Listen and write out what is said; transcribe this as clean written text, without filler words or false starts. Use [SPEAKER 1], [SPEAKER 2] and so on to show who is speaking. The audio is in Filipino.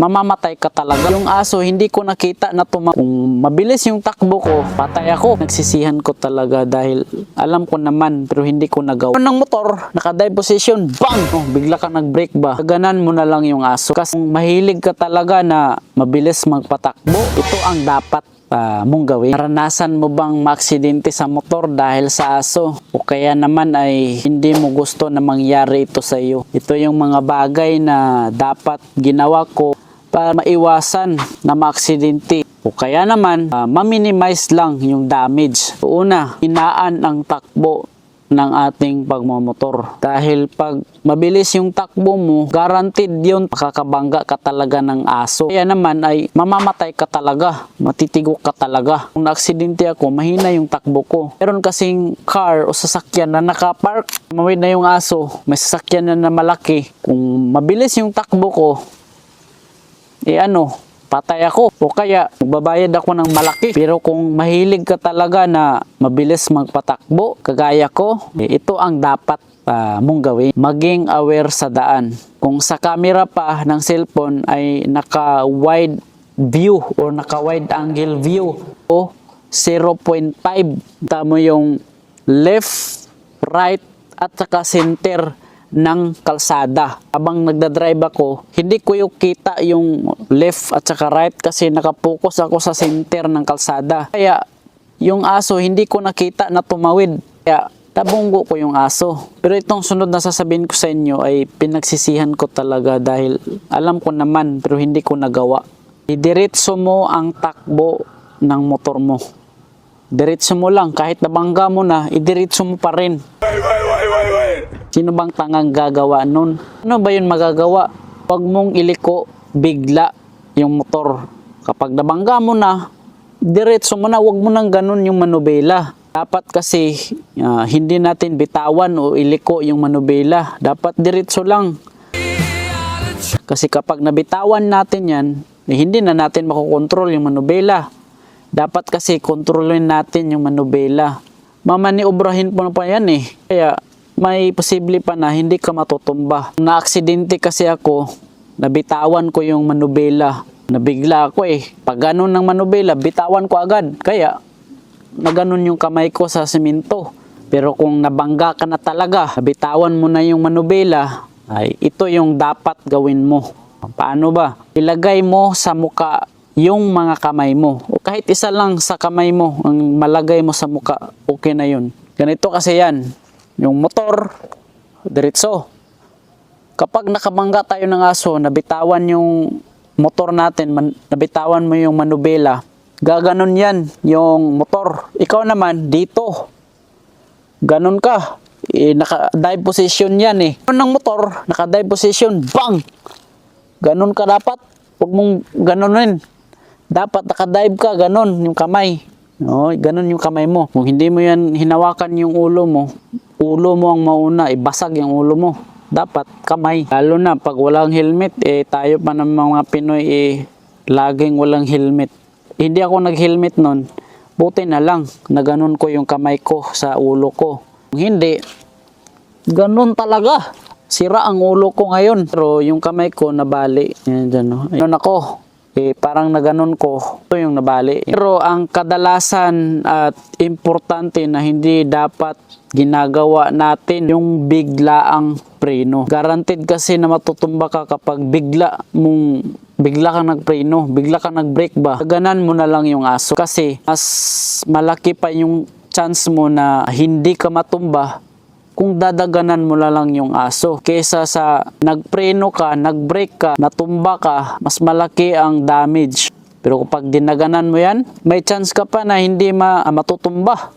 [SPEAKER 1] mamamatay ka talaga. Yung aso, hindi ko nakita na kung mabilis yung takbo ko, patay ako. Nagsisihan ko talaga dahil alam ko naman pero hindi ko nagawa. Ng motor, naka-dive position, bang! Oh, bigla ka nag-brake ba? Gaganan mo na lang yung aso. Kasi kung mahilig ka talaga na mabilis magpatakbo, ito ang dapat mong gawin. Naranasan mo bang maaksidente sa motor dahil sa aso? O kaya naman ay hindi mo gusto na mangyari ito sa iyo? Ito yung mga bagay na dapat ginawa ko para maiwasan na maaksidente. O kaya naman, ma-minimize lang yung damage. Una, hinaan ang takbo ng ating pagmamotor. Dahil pag mabilis yung takbo mo, guaranteed yun, makakabangga ka talaga ng aso. Kaya naman ay mamamatay ka talaga, matitigok ka talaga. Kung na-aksidente ako, mahina yung takbo ko. Meron kasing car o sasakyan na nakapark, mawid na yung aso, may sasakyan na malaki. Kung mabilis yung takbo ko, patay ako o kaya magbabayad ako ng malaki. Pero kung mahilig ka talaga na mabilis magpatakbo, kagaya ko, ito ang dapat mong gawin. Maging aware sa daan. Kung sa camera pa ng cellphone ay naka-wide view o naka-wide angle view o 0.5, tamo yung left, right at saka center ng kalsada. Habang nagdadrive ako, hindi ko yung kita yung left at saka right kasi nakapokus ako sa center ng kalsada. Kaya yung aso hindi ko nakita na tumawid. Kaya tabunggo ko yung aso. Pero itong sunod na sasabihin ko sa inyo ay pinagsisihan ko talaga dahil alam ko naman pero hindi ko nagawa. Idiretso mo ang takbo ng motor mo. Diretso mo lang, kahit nabangga mo na, idiretso mo pa rin. Sino bang tangang gagawa nun? Ano ba yun magagawa? Huwag mong iliko bigla yung motor. Kapag nabangga mo na, diretso mo na, huwag mo nang ganun yung manubela. Dapat kasi hindi natin bitawan o iliko yung manubela. Dapat diretso lang. Kasi kapag nabitawan natin yan, hindi na natin makokontrol yung manubela. Dapat kasi kontrolin natin yung manubela. Mamaniubrahin po na pa yan eh. Kaya may posible pa na hindi ka matutumba. Na-aksidente kasi ako, nabitawan ko yung manubela. Nabigla ako eh. Pag ganun ng manubela, bitawan ko agad. Kaya naganon yung kamay ko sa semento. Pero kung nabangga ka na talaga, bitawan mo na yung manubela, ay ito yung dapat gawin mo. Paano ba? Ilagay mo sa muka yung mga kamay mo. O kahit isa lang sa kamay mo, ang malagay mo sa muka, okay na yun. Ganito kasi yan. Yung motor, diretso. Kapag nakabangga tayo ng aso, nabitawan yung motor natin, nabitawan mo yung manubela, gaganon yan yung motor. Ikaw naman, dito. Ganon ka. Naka-dive position yan eh. Ng motor, naka-dive position, bang! Ganon ka dapat. Huwag mong ganonin. Dapat naka-dive ka, ganon yung kamay. No, ganon yung kamay mo. Kung hindi mo yan hinawakan yung ulo mo ang mauna, ibasag yung ulo mo. Dapat kamay. Lalo na pag walang helmet, tayo pa ng mga Pinoy laging walang helmet. Hindi ako nag-helmet nun. Buti na lang na ganon ko yung kamay ko sa ulo ko. Kung hindi, ganon talaga. Sira ang ulo ko ngayon. Pero yung kamay ko nabali. Yan dyan, no? Ayun ako. Parang naganon ko, ito yung nabali. Pero ang kadalasan at importante na hindi dapat ginagawa natin yung biglaang preno. Guaranteed kasi na matutumba ka kapag bigla ka nagpreno, bigla ka nagbrake ba, gaganan mo na lang yung aso. Kasi mas malaki pa yung chance mo na hindi ka matumba kung dadaganan mo na lang yung aso. Kesa sa nagpreno ka, nagbrake ka, natumba ka, mas malaki ang damage. Pero kapag dinaganan mo yan, may chance ka pa na hindi matutumba.